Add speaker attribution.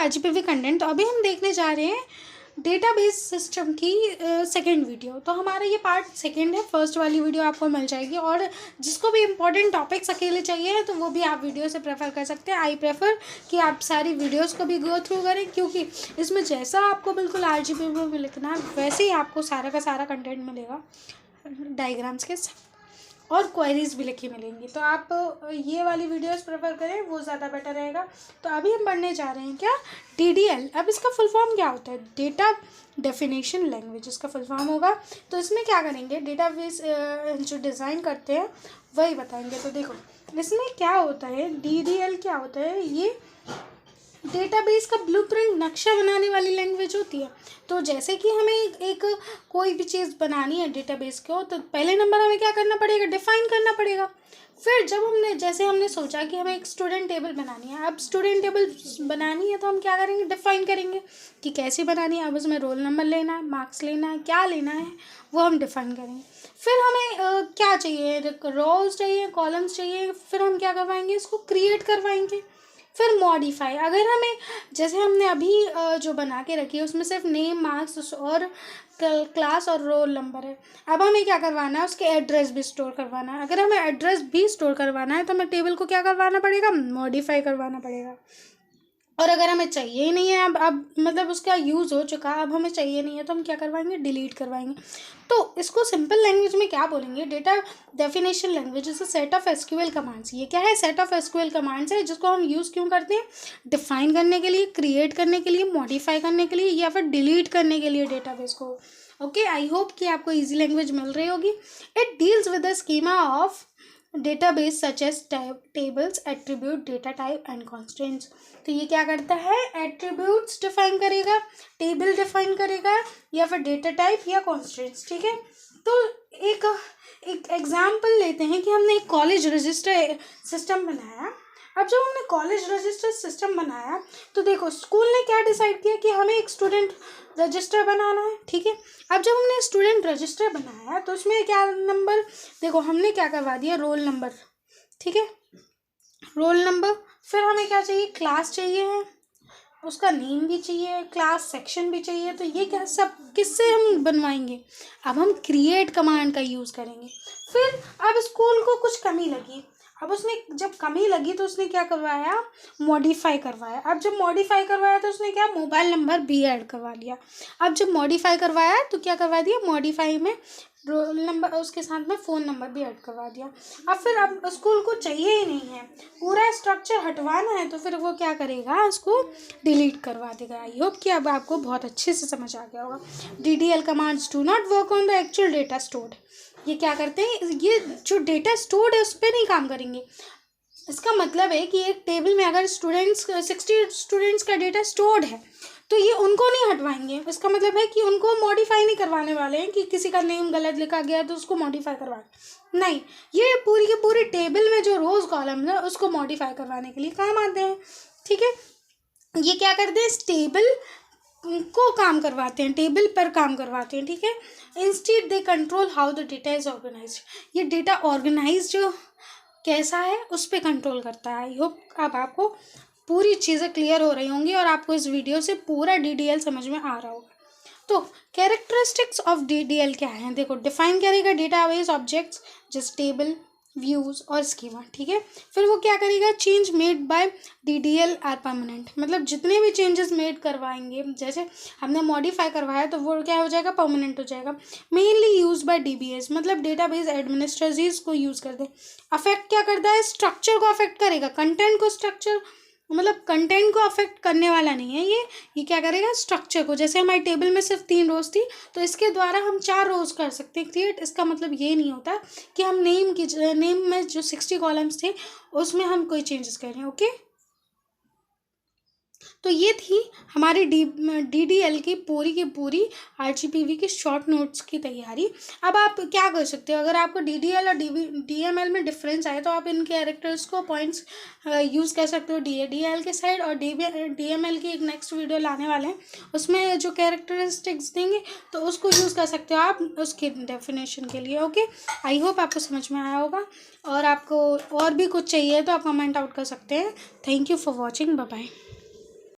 Speaker 1: RGPV content. तो अभी हम देखने जा रहे हैं डेटाबेस सिस्टम की सेकंड वीडियो। तो हमारा ये पार्ट सेकंड है, फर्स्ट वाली वीडियो आपको मिल जाएगी। और जिसको भी इंपॉर्टेंट टॉपिक्स अकेले चाहिए तो वो भी आप वीडियो से प्रेफर कर सकते हैं। आई प्रेफर कि आप सारी वीडियोस को भी गो थ्रू करें, क्योंकि इसमें जैसा आपको बिल्कुल आरजीपीवी में लिखना है वैसे ही आपको सारा का सारा कंटेंट मिलेगा, डायग्राम्स के साथ, और क्वेरीज भी लिखी मिलेंगी। तो आप ये वाली वीडियोस प्रेफर करें, वो ज़्यादा बेटर रहेगा। तो अभी हम पढ़ने जा रहे हैं क्या, डीडीएल। अब इसका फुल फॉर्म क्या होता है, डेटा डेफिनेशन लैंग्वेज इसका फुल फॉर्म होगा। तो इसमें क्या करेंगे, डेटाबेस जो डिज़ाइन करते हैं वही बताएंगे। तो देखो इसमें क्या होता है, डीडीएल क्या होता है, ये डेटाबेस का ब्लूप्रिंट नक्शा बनाने वाली लैंग्वेज होती है। तो जैसे कि हमें एक कोई भी चीज़ बनानी है डेटाबेस को, तो पहले नंबर हमें क्या करना पड़ेगा, डिफाइन करना पड़ेगा। फिर जब हमने सोचा कि हमें एक स्टूडेंट टेबल बनानी है, अब स्टूडेंट टेबल बनानी है तो हम क्या करेंगे, डिफाइन करेंगे कि कैसी बनानी है। अब उसमें रोल नंबर लेना है, मार्क्स लेना है, क्या लेना है वो हम डिफाइन करेंगे। फिर हमें क्या चाहिए, रोज चाहिए, कॉलम्स चाहिए। फिर हम क्या करवाएंगे, इसको क्रिएट करवाएंगे। फिर मॉडिफाई, अगर हमें जैसे हमने अभी जो बना के रखी है उसमें सिर्फ नेम, मार्क्स और क्लास और रोल नंबर है। अब हमें क्या करवाना है, उसके एड्रेस भी स्टोर करवाना है। अगर हमें एड्रेस भी स्टोर करवाना है तो हमें टेबल को क्या करवाना पड़ेगा, मॉडिफाई करवाना पड़ेगा। और अगर हमें चाहिए ही नहीं है, अब मतलब उसका यूज़ हो चुका, अब हमें चाहिए नहीं है तो हम क्या करवाएंगे, डिलीट करवाएंगे। तो इसको सिंपल लैंग्वेज में क्या बोलेंगे, data definition language is a set of SQL commands. ये क्या है, सेट ऑफ एसक्यूएल कमांड्स है, जिसको हम यूज़ क्यों करते हैं, डिफाइन करने के लिए, क्रिएट करने के लिए, मॉडिफाई करने के लिए, या फिर डिलीट करने के लिए डेटाबेस को। ओके, आई होप कि आपको ईजी लैंग्वेज मिल रही होगी। It deals with the schema of database such as tables, attribute, data type and constants. तो ये क्या करता है, एट्रीब्यूट्स डिफाइन करेगा, टेबल डिफाइन करेगा, या फिर डेटा टाइप या कॉन्स्टेंट्स। ठीक है, तो एक एग्जाम्पल लेते हैं कि हमने एक कॉलेज रजिस्टर सिस्टम बनाया। अब जब हमने कॉलेज रजिस्टर सिस्टम बनाया तो देखो स्कूल ने क्या डिसाइड किया कि हमें एक स्टूडेंट रजिस्टर बनाना है। ठीक है, अब जब हमने स्टूडेंट रजिस्टर बनाया तो उसमें क्या नंबर, देखो हमने क्या करवा दिया, रोल नंबर। ठीक है, रोल नंबर। फिर हमें क्या चाहिए, क्लास चाहिए है, उसका नेम भी चाहिए, क्लास सेक्शन भी चाहिए। तो ये क्या सब किससे हम बनवाएंगे, अब हम क्रिएट कमांड का यूज़ करेंगे। फिर अब स्कूल को कुछ कमी लगी, अब उसने जब कमी लगी तो उसने क्या करवाया, मॉडिफाई करवाया। अब जब मॉडिफाई करवाया तो उसने क्या, मोबाइल नंबर भी ऐड करवा लिया। अब जब मॉडिफाई करवाया तो क्या करवा दिया, मॉडिफाई में रोल नंबर, उसके साथ में फ़ोन नंबर भी ऐड करवा दिया। अब स्कूल को चाहिए ही नहीं है, पूरा स्ट्रक्चर हटवाना है, तो फिर वो क्या करेगा, उसको डिलीट करवा देगा। आई होप कि अब आपको बहुत अच्छे से समझ आ गया होगा। DDL commands do not work on the actual data stored. ये क्या करते हैं, ये जो डेटा स्टोर्ड है उस पर नहीं काम करेंगे। इसका मतलब है कि एक टेबल में अगर 60 स्टूडेंट्स का डेटा स्टोर्ड है तो ये उनको नहीं हटवाएंगे। इसका मतलब है कि उनको मॉडिफाई नहीं करवाने वाले हैं कि किसी का नेम गलत लिखा गया तो उसको मॉडिफाई करवाएं, नहीं, ये पूरी की पूरी टेबल में जो रोज कॉलम है उसको मॉडिफाई करवाने के लिए काम आते हैं। ठीक है, ये क्या करते हैं, इस टेबल को काम करवाते हैं, टेबल पर काम करवाते हैं। ठीक है, instead they control how the data is organised. ये डेटा ऑर्गेनाइज जो कैसा है उस पर कंट्रोल करता है। आई होप अब आपको पूरी चीज़ें क्लियर हो रही होंगी और आपको इस वीडियो से पूरा डीडीएल समझ में आ रहा होगा। तो कैरेक्टरिस्टिक्स ऑफ डीडीएल क्या है, देखो डिफाइन करेगा डेटाबेस ऑब्जेक्ट्स जैसे टेबल, व्यूज़ और स्कीमा। ठीक है, फिर वो क्या करेगा, change made by DDL are permanent, मतलब जितने भी चेंजेस मेड करवाएंगे, जैसे हमने मॉडिफाई करवाया तो वो क्या हो जाएगा, परमानेंट हो जाएगा। मेनली यूज बाय डीबीएस, मतलब डेटाबेस एडमिनिस्ट्रेटर्स को यूज़ करते हैं। अफेक्ट क्या करता है, स्ट्रक्चर को अफेक्ट करेगा, कंटेंट को स्ट्रक्चर, मतलब कंटेंट को अफेक्ट करने वाला नहीं है ये क्या करेगा, स्ट्रक्चर को। जैसे हमारी टेबल में सिर्फ 3 रोज थी तो इसके द्वारा हम 4 रोज कर सकते हैं क्रिएट। इसका मतलब ये नहीं होता कि हम नेम में जो 60 कॉलम्स थे उसमें हम कोई चेंजेस कर रहे हैं। ओके, तो ये थी हमारी डीडीएल की पूरी आरजीपीवी की शॉर्ट नोट्स की तैयारी। अब आप क्या कर सकते हो, अगर आपको डीडीएल और डीएमएल में डिफरेंस आए तो आप इन कैरेक्टर्स को पॉइंट्स यूज़ कर सकते हो डीएल के साइड, और डीएमएल की एक नेक्स्ट वीडियो लाने वाले हैं उसमें जो कैरेक्टरिस्टिक्स देंगे तो उसको यूज़ कर सकते हो आप उसके डेफिनेशन के लिए। ओके, आई होप आपको समझ में आया होगा, और आपको और भी कुछ चाहिए तो आप कमेंट आउट कर सकते हैं। Thank you for watching, bye bye.